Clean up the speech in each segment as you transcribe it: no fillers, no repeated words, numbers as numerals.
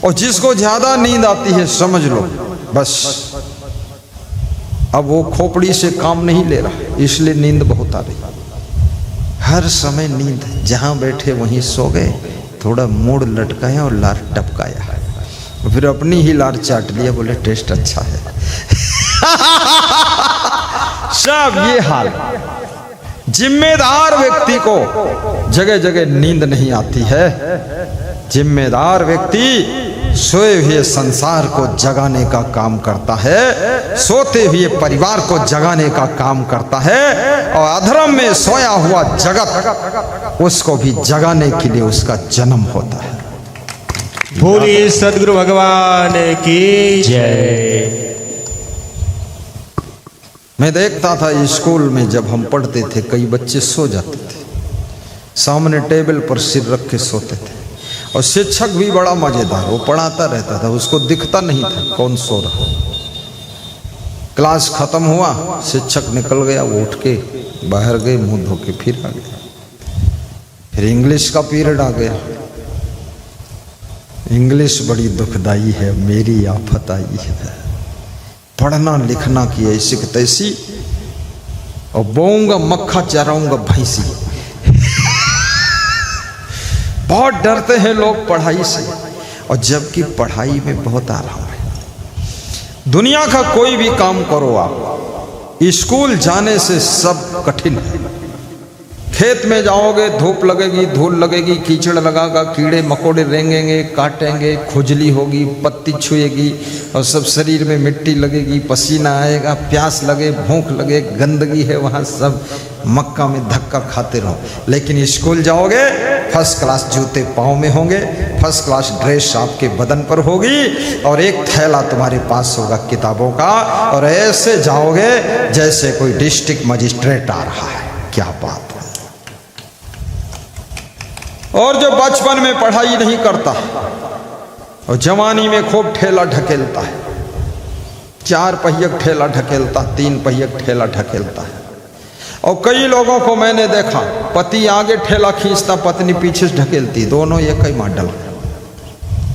और जिसको ज्यादा नींद आती है समझ लो बस अब वो खोपड़ी से काम नहीं ले रहा, इसलिए नींद बहुत आ रही। हर समय नींद, जहां बैठे वहीं सो गए, थोड़ा मूड लटकाया और लार टपकाया, फिर अपनी ही लार चाट लिया, बोले टेस्ट अच्छा है। सब ये हाल। जिम्मेदार व्यक्ति को जगह जगह नींद नहीं आती है। जिम्मेदार व्यक्ति सोए हुए संसार को जगाने का काम करता है, सोते हुए परिवार को जगाने का काम करता है, और अधर्म में सोया हुआ जगत उसको भी जगाने के लिए उसका जन्म होता है। बोलिए सदगुरु भगवान की जय। मैं देखता था स्कूल में जब हम पढ़ते थे, कई बच्चे सो जाते थे, सामने टेबल पर सिर रख के सोते थे, और शिक्षक भी बड़ा मजेदार, वो पढ़ाता रहता था, उसको दिखता नहीं था कौन सो रहा। क्लास खत्म हुआ, शिक्षक निकल गया, वो उठ के बाहर गए, मुंह धो के फिर आ गए। फिर इंग्लिश का पीरियड आ गया। इंग्लिश बड़ी दुखदाई है, मेरी आफत आई है, पढ़ना लिखना की ऐसी की तैसी, और बोऊंगा मक्खा चराऊंगा भैंसी। बहुत डरते हैं लोग पढ़ाई से, और जबकि पढ़ाई में बहुत आराम है। दुनिया का कोई भी काम करो आप, स्कूल जाने से सब कठिन है। खेत में जाओगे, धूप लगेगी, धूल लगेगी, कीचड़ लगागा, कीड़े मकोड़े रेंगेंगे, काटेंगे, खुजली होगी, पत्ती छुएगी, और सब शरीर में मिट्टी लगेगी, पसीना आएगा, प्यास लगे, भूख लगे, गंदगी है वहाँ, सब मक्का में धक्का खाते रहो। लेकिन स्कूल जाओगे, फर्स्ट क्लास जूते पाँव में होंगे, फर्स्ट क्लास ड्रेस आपके बदन पर होगी, और एक थैला तुम्हारे पास होगा किताबों का, और ऐसे जाओगे जैसे कोई डिस्ट्रिक्ट मजिस्ट्रेट आ रहा है। क्या बात है। और जो बचपन में पढ़ाई नहीं करता और जवानी में खूब ठेला ढकेलता है, 4 पहियक ठेला ढकेलता, 3 पहियक ठेला ढकेलता है। और कई लोगों को मैंने देखा, पति आगे ठेला खींचता, पत्नी पीछे से ढकेलती, दोनों एक ही मॉडल।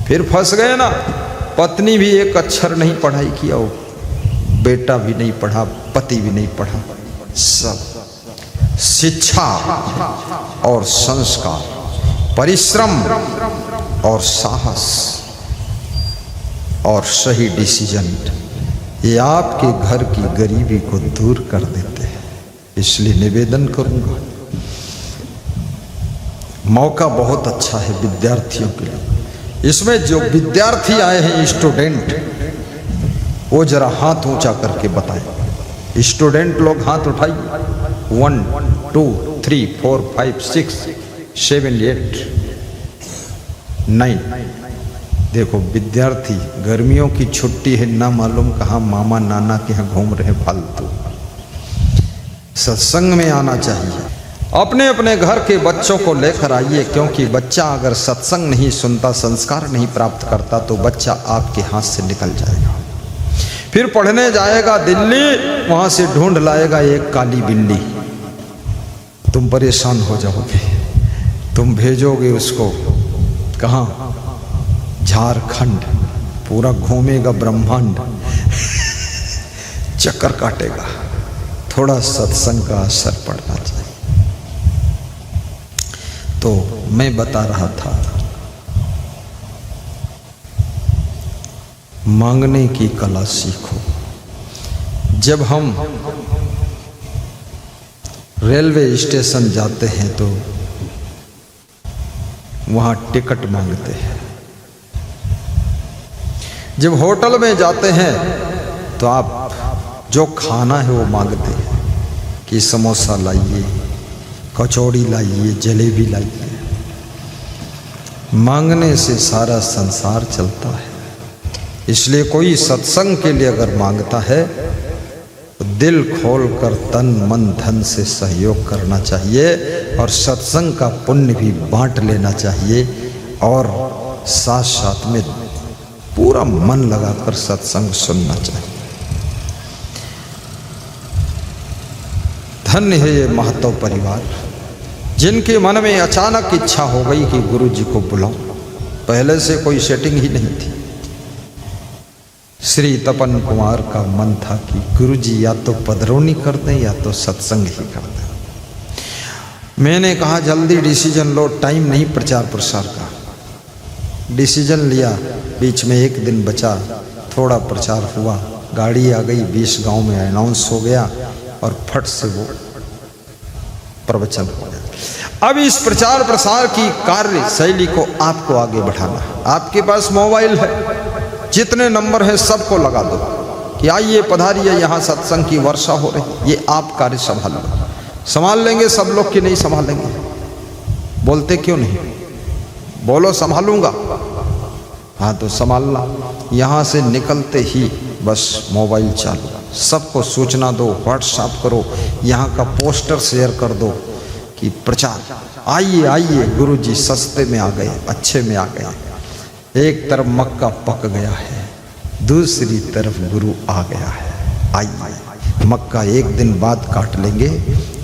फिर फंस गए ना। पत्नी भी एक अक्षर नहीं पढ़ाई किया, बेटा भी नहीं पढ़ा, पति भी नहीं पढ़ा। सब शिक्षा और संस्कार, परिश्रम और साहस और सही डिसीजन, ये आपके घर की गरीबी को दूर कर देते हैं। इसलिए निवेदन करूंगा, मौका बहुत अच्छा है विद्यार्थियों के लिए। इसमें जो विद्यार्थी आए हैं, स्टूडेंट, वो जरा हाथ ऊंचा करके बताएं। स्टूडेंट लोग हाथ उठाइए। 1 2 3 4 5 6 7 8 9। देखो विद्यार्थी, गर्मियों की छुट्टी है, ना मालूम कहाँ मामा नाना के यहाँ घूम रहे फालतू। सत्संग में आना चाहिए। अपने अपने घर के बच्चों को लेकर आइए, क्योंकि बच्चा अगर सत्संग नहीं सुनता, संस्कार नहीं प्राप्त करता, तो बच्चा आपके हाथ से निकल जाएगा। फिर पढ़ने जाएगा दिल्ली, वहां से ढूंढ लाएगा एक काली बिल्ली, तुम परेशान हो जाओगे। तुम भेजोगे उसको कहाँ? झारखंड, पूरा घूमेगा ब्रह्मांड, चक्कर काटेगा। थोड़ा सत्संग का असर पड़ना चाहिए। तो मैं बता रहा था, मांगने की कला सीखो। जब हम रेलवे स्टेशन जाते हैं तो वहाँ टिकट मांगते हैं। जब होटल में जाते हैं तो आप जो खाना है वो मांगते हैं कि समोसा लाइए, कचौड़ी लाइए, जलेबी लाइए। मांगने से सारा संसार चलता है। इसलिए कोई सत्संग के लिए अगर मांगता है तो दिल खोल कर तन मन धन से सहयोग करना चाहिए, और सत्संग का पुण्य भी बांट लेना चाहिए, और साथ साथ में पूरा मन लगाकर सत्संग सुनना चाहिए। धन्य है ये महतो परिवार, जिनके मन में अचानक इच्छा हो गई कि गुरु जी को बुलाओ। पहले से कोई सेटिंग ही नहीं थी। श्री तपन कुमार का मन था कि गुरुजी या तो पधरौनी कर दें या तो सत्संग ही कर दें। मैंने कहा जल्दी डिसीजन लो, टाइम नहीं प्रचार प्रसार का। डिसीजन लिया, बीच में एक दिन बचा, थोड़ा प्रचार हुआ, गाड़ी आ गई, 20 गांव में अनाउंस हो गया और फट से वो प्रवचन हो गया। अब इस प्रचार प्रसार की कार्य शैली को आपको आगे बढ़ाना है। आपके पास मोबाइल है, जितने नंबर है सबको लगा दो कि आइए पधारिए, यहाँ सत्संग की वर्षा हो रही। ये आप कार्य संभाल लो। संभाल लेंगे सब लोग कि नहीं संभालेंगे? बोलते क्यों नहीं? बोलो संभालूंगा। हाँ तो संभालना। यहाँ से निकलते ही बस मोबाइल चालू, सबको सूचना दो, व्हाट्सएप करो, यहाँ का पोस्टर शेयर कर दो कि प्रचार, आइए आइए गुरुजी सस्ते में आ गए, अच्छे में आ गए। एक तरफ मक्का पक गया है, दूसरी तरफ गुरु आ गया है। आइए, मक्का एक दिन बाद काट लेंगे,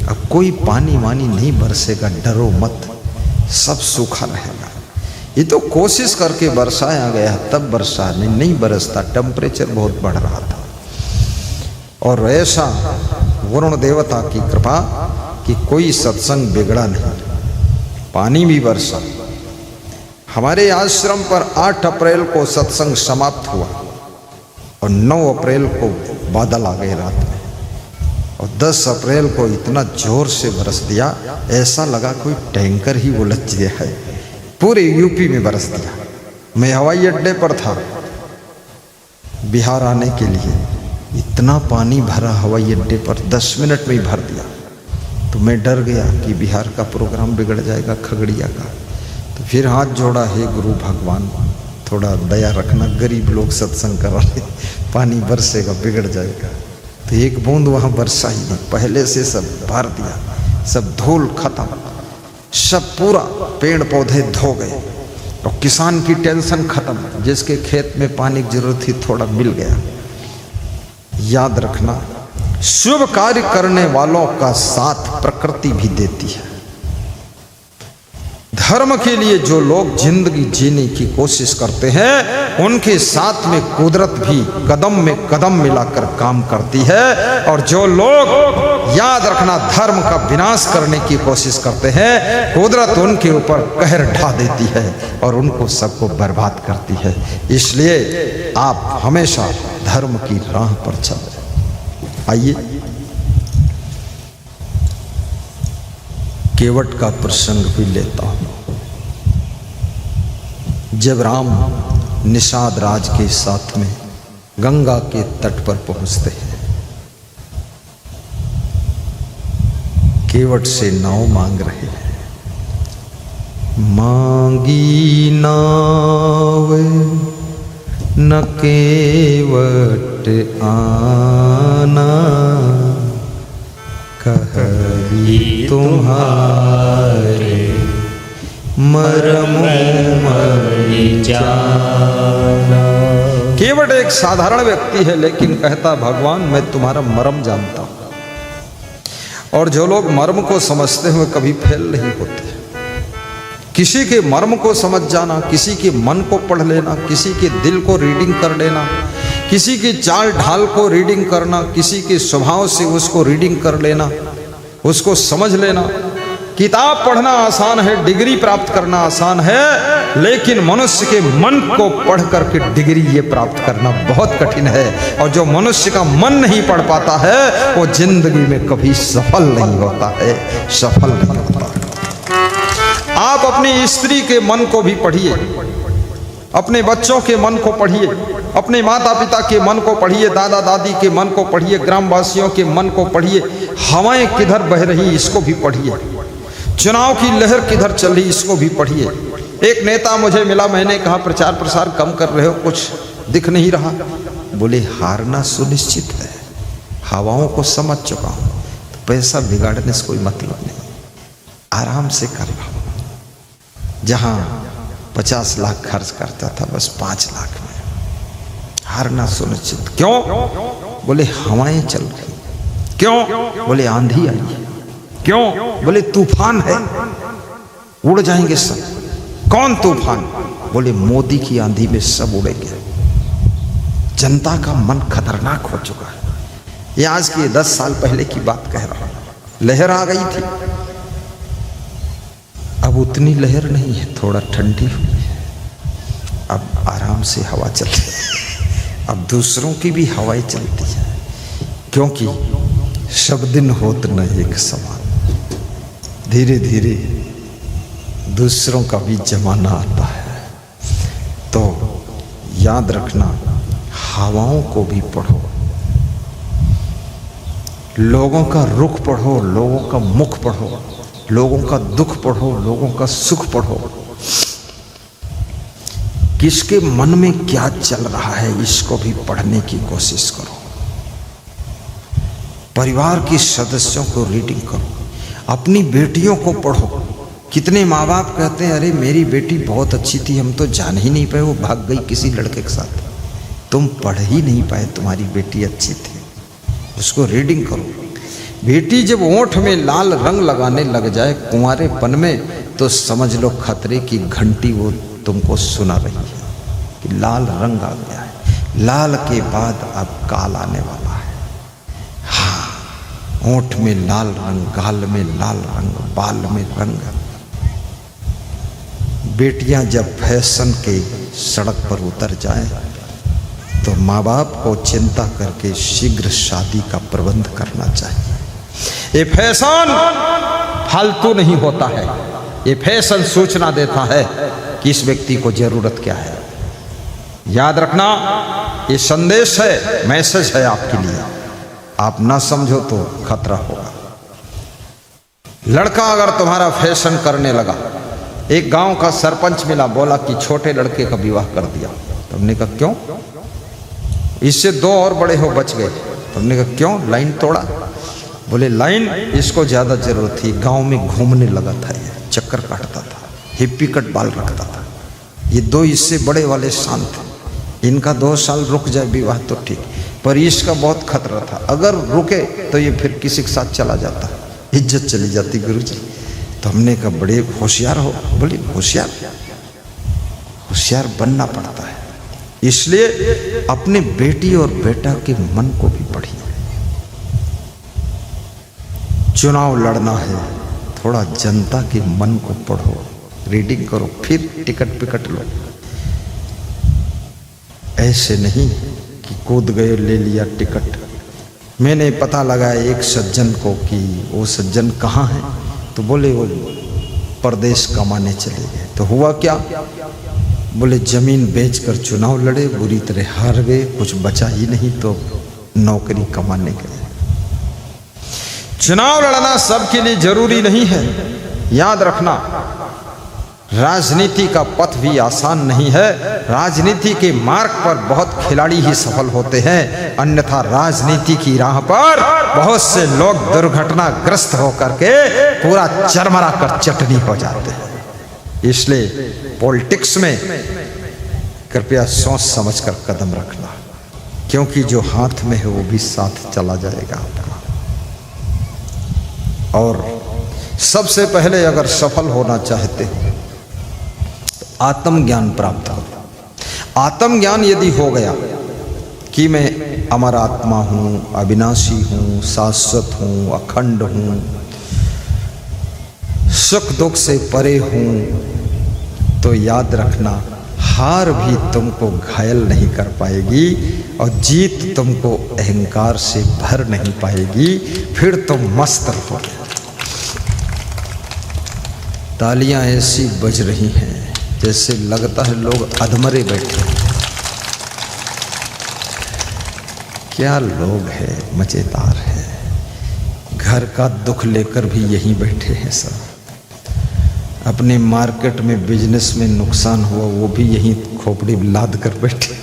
अब कोई पानी वानी नहीं बरसेगा, डरो मत, सब सूखा रहेगा। ये तो कोशिश करके बरसाया गया, तब बरसा नहीं बरसता, टेम्परेचर बहुत बढ़ रहा था। और ऐसा वरुण देवता की कृपा कि कोई सत्संग बिगड़ा नहीं, पानी भी बरसा। हमारे आश्रम पर 8 अप्रैल को सत्संग समाप्त हुआ और 9 अप्रैल को बादल आ गए रात में, और 10 अप्रैल को इतना जोर से बरस दिया, ऐसा लगा कोई टैंकर ही उलझ गया है। पूरे यूपी में बरस दिया। मैं हवाई अड्डे पर था बिहार आने के लिए, इतना पानी भरा हवाई अड्डे पर, 10 मिनट में ही भर दिया। तो मैं डर गया कि बिहार का प्रोग्राम बिगड़ जाएगा, खगड़िया का। तो फिर हाथ जोड़ा, हे गुरु भगवान थोड़ा दया रखना, गरीब लोग सत्संग कर रहे, पानी बरसेगा, बिगड़ जाएगा। तो एक बूंद वहाँ बरसा ही नहीं, पहले से सब भर दिया, सब धूल खत्म, सब पूरा पेड़ पौधे धो गए और किसान की टेंशन खत्म, जिसके खेत में पानी की जरूरत थी थोड़ा मिल गया। याद रखना, शुभ कार्य करने वालों का साथ प्रकृति भी देती है। धर्म के लिए जो लोग जिंदगी जीने की कोशिश करते हैं, उनके साथ में कुदरत भी कदम में कदम मिलाकर काम करती है। और जो लोग, याद रखना, धर्म का विनाश करने की कोशिश करते हैं, कुदरत उनके ऊपर कहर ढा देती है और उनको सबको बर्बाद करती है। इसलिए आप हमेशा धर्म की राह पर चलें। आइए केवट का प्रसंग भी लेता हूं। जब राम निषाद राज के साथ में गंगा के तट पर पहुंचते हैं, केवट से नाव मांग रहे हैं। मांगी नाव न केवट आना, कहरी तुम्हारे मरम मरि जाना। केवट एक साधारण व्यक्ति है, लेकिन कहता भगवान मैं तुम्हारा मर्म जानता हूं। और जो लोग मर्म को समझते हुए कभी फेल नहीं होते। किसी के मर्म को समझ जाना, किसी के मन को पढ़ लेना, किसी के दिल को रीडिंग कर लेना, किसी की चाल ढाल को रीडिंग करना, किसी के स्वभाव से उसको रीडिंग कर लेना, उसको समझ लेना। किताब पढ़ना आसान है, डिग्री प्राप्त करना आसान है, लेकिन मनुष्य के मन को पढ़ करके डिग्री ये प्राप्त करना बहुत कठिन है। और जो मनुष्य का मन नहीं पढ़ पाता है, वो जिंदगी में कभी सफल नहीं होता है, सफल नहीं होता। आप अपनी स्त्री के मन को भी पढ़िए, अपने बच्चों के मन को पढ़िए, अपने माता पिता के मन को पढ़िए, दादा दादी के मन को पढ़िए, ग्रामवासियों के मन को पढ़िए। हवाएं किधर बह रही इसको भी पढ़िए, चुनाव की लहर किधर चल रही इसको भी पढ़िए। एक नेता मुझे मिला, मैंने कहा प्रचार प्रसार कम कर रहे हो, कुछ दिख नहीं रहा। बोले हारना सुनिश्चित है, हवाओं को समझ चुका हूं, तो पैसा बिगाड़ने से कोई मतलब नहीं, आराम से कर रहा हूं। जहां 50 लाख खर्च करता था, बस 5 लाख में हारना सुनिश्चित। क्यों? बोले हवाएं चल रही। क्यों? बोले आंधी आई है। क्यों? बोले तूफान है, उड़ जाएंगे सब। कौन तूफान? बोले मोदी की आंधी में सब उड़ेंगे। जनता का मन खतरनाक हो चुका है। ये आज की 10 साल पहले की बात कह रहा हूं। लहर आ गई थी, अब उतनी लहर नहीं है, थोड़ा ठंडी हुई है, अब आराम से हवा चलती है, अब दूसरों की भी हवाएं चलती है, क्योंकि सब दिन होत न एक समान। धीरे धीरे दूसरों का भी जमाना आता है। तो याद रखना, हवाओं को भी पढ़ो, लोगों का रुख पढ़ो, लोगों का मुख पढ़ो, लोगों का दुख पढ़ो, लोगों का सुख पढ़ो। किसके मन में क्या चल रहा है इसको भी पढ़ने की कोशिश करो। परिवार के सदस्यों को रीडिंग करो, अपनी बेटियों को पढ़ो। कितने माँ बाप कहते हैं अरे मेरी बेटी बहुत अच्छी थी, हम तो जान ही नहीं पाए, वो भाग गई किसी लड़के के साथ। तुम पढ़ ही नहीं पाए, तुम्हारी बेटी अच्छी थी, उसको रीडिंग करो। बेटी जब ओंठ में लाल रंग लगाने लग जाए कुंवारेपन में, तो समझ लो खतरे की घंटी वो तुमको सुना रही है कि लाल रंग आ गया है। लाल के बाद अब काल आने वाला है। हाँ, ओंठ में लाल रंग, गाल में लाल रंग, बाल में रंग। बेटियां जब फैशन के सड़क पर उतर जाए तो माँ बाप को चिंता करके शीघ्र शादी का प्रबंध करना चाहिए। ये फैशन फालतू नहीं होता है, ये फैशन सूचना देता है कि इस व्यक्ति को जरूरत क्या है। याद रखना, ये संदेश है, मैसेज है आपके लिए। आप ना समझो तो खतरा होगा। लड़का अगर तुम्हारा फैशन करने लगा, एक गांव का सरपंच मिला, बोला कि छोटे लड़के का विवाह कर दिया। तुमने कहा क्यों? इससे 2 और बड़े हो बच गए। तुमने कहा क्यों? लाइन तोड़ा। बोले लाइन इसको ज्यादा जरूरत थी, गांव में घूमने लगा था, ये चक्कर काटता था, हिप्पी कट बाल रखता था। ये 2 इससे बड़े वाले शांत थे, इनका 2 साल रुक जाए विवाह तो ठीक, पर इसका बहुत खतरा था, अगर रुके तो ये फिर किसी के साथ चला जाता, इज्जत चली जाती गुरुजी। तो हमने कहा बड़े होशियार हो। बोले होशियार, होशियार बनना पड़ता है, इसलिए अपने बेटी और बेटा के मन को भी पढ़िए। चुनाव लड़ना है, थोड़ा जनता के मन को पढ़ो, रीडिंग करो, फिर टिकट पिकट लो। ऐसे नहीं कि कूद गए ले लिया टिकट। मैंने पता लगाया एक सज्जन को कि वो सज्जन कहाँ है, तो बोले वो परदेश कमाने चले गए। तो हुआ क्या? बोले जमीन बेचकर चुनाव लड़े, बुरी तरह हार गए, कुछ बचा ही नहीं, तो नौकरी कमाने गए। चुनाव लड़ना सबके लिए जरूरी नहीं है। याद रखना, राजनीति का पथ भी आसान नहीं है। राजनीति के मार्ग पर बहुत खिलाड़ी ही सफल होते हैं, अन्यथा राजनीति की राह पर बहुत से लोग दुर्घटनाग्रस्त होकर के पूरा चरमरा कर चटनी हो जाते हैं। इसलिए पॉलिटिक्स में कृपया सोच समझकर कदम रखना, क्योंकि जो हाथ में है वो भी साथ चला जाएगा आपका। और सबसे पहले अगर सफल होना चाहते हो तो आत्मज्ञान प्राप्त करो। आत्मज्ञान यदि हो गया कि मैं अमर आत्मा हूँ, अविनाशी हूँ, शाश्वत हूँ, अखंड हूँ, सुख दुख से परे हूँ, तो याद रखना हार भी तुमको घायल नहीं कर पाएगी और जीत तुमको अहंकार से भर नहीं पाएगी, फिर तुम मस्त रहोगे। तालियां ऐसी बज रही हैं जैसे लगता है लोग अधमरे बैठे हैं। क्या लोग हैं, मजेदार है। घर का दुख लेकर भी यहीं बैठे हैं सब। अपने मार्केट में बिजनेस में नुकसान हुआ वो भी यहीं खोपड़ी लाद कर बैठे।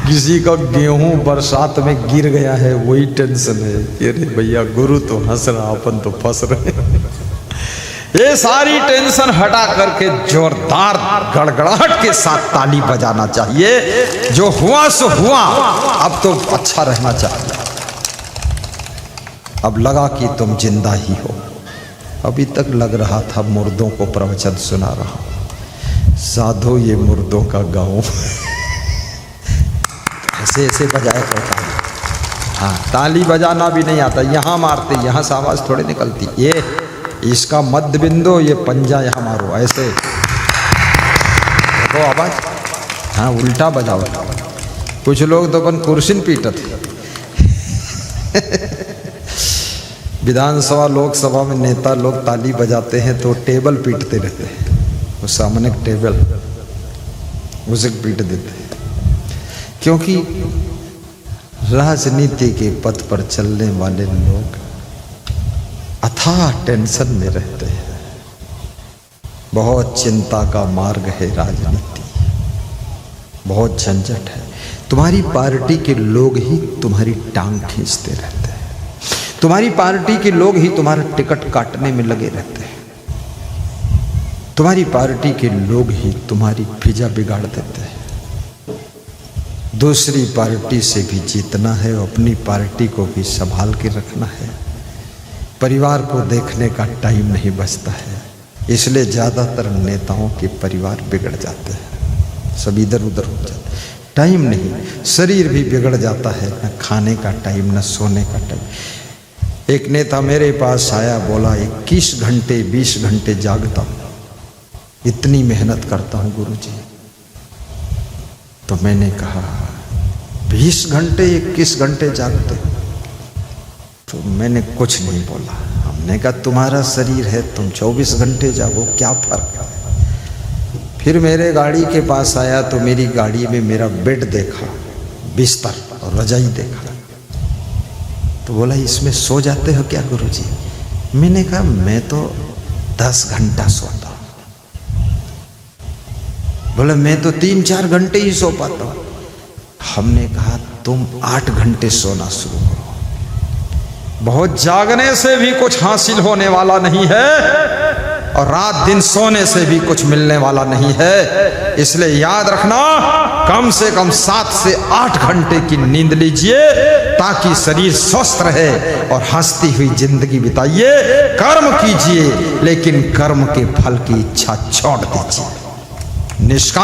किसी का गेहूं बरसात में गिर गया है, वही टेंशन है। अरे भैया गुरु तो हंस रहा, अपन तो फंस रहे। ये सारी टेंशन हटा करके जोरदार गड़गड़ाहट के साथ ताली बजाना चाहिए। जो हुआ सो हुआ, अब तो अच्छा रहना चाहिए। अब लगा कि तुम जिंदा ही हो, अभी तक लग रहा था मुर्दों को प्रवचन सुना रहा हूं। साधो ये मुर्दों का गांव। ऐसे ऐसे बजाया करता है। हाँ, ताली बजाना भी नहीं आता, यहाँ मारते, यहाँ से आवाज़ थोड़ी निकलती। ये इसका मध्य बिंदु, ये पंजा यहाँ मारो, ऐसे तो आवाज़। हाँ, उल्टा बजाओ। कुछ लोग तो अपन कुर्सिन पीटत। विधानसभा लोकसभा में नेता लोग ताली बजाते हैं तो टेबल पीटते रहते हैं, वो सामने टेबल उसे पीट देते हैं। क्योंकि राजनीति के पथ पर चलने वाले लोग अथाह टेंशन में रहते हैं। बहुत चिंता का मार्ग है राजनीति, बहुत झंझट है। तुम्हारी पार्टी के लोग ही तुम्हारी टांग खींचते रहते हैं, तुम्हारी पार्टी के लोग ही तुम्हारा टिकट काटने में लगे रहते हैं, तुम्हारी पार्टी के लोग ही तुम्हारी फिजा बिगाड़ देते हैं। दूसरी पार्टी से भी जीतना है, अपनी पार्टी को भी संभाल के रखना है। परिवार को देखने का टाइम नहीं बचता है, इसलिए ज़्यादातर नेताओं के परिवार बिगड़ जाते हैं, सब इधर उधर हो जाते हैं। टाइम नहीं, शरीर भी बिगड़ जाता है, न खाने का टाइम न सोने का टाइम। एक नेता मेरे पास आया, बोला 21 घंटे 20 घंटे जागता हूँ, इतनी मेहनत करता हूँ गुरुजी। तो मैंने कहा 20 घंटे 21 घंटे जागते हो? तो मैंने कुछ नहीं बोला। हमने कहा तुम्हारा शरीर है, तुम 24 घंटे जागो, क्या फर्क है। फिर मेरे गाड़ी के पास आया तो मेरी गाड़ी में मेरा बेड देखा, बिस्तर और रजाई देखा, तो बोला इसमें सो जाते हो क्या गुरुजी? मैंने कहा मैं तो 10 घंटा सोता हूँ। बोला मैं तो 3-4 घंटे ही सो पाता हूँ। हमने कहा तुम 8 घंटे सोना शुरू करो। बहुत जागने से भी कुछ हासिल होने वाला नहीं है और रात दिन सोने से भी कुछ मिलने वाला नहीं है। इसलिए याद रखना, कम से कम 7 से 8 घंटे की नींद लीजिए ताकि शरीर स्वस्थ रहे और हंसती हुई जिंदगी बिताइए। कर्म कीजिए लेकिन कर्म के फल की इच्छा छोड़ दीजिए। निष्काम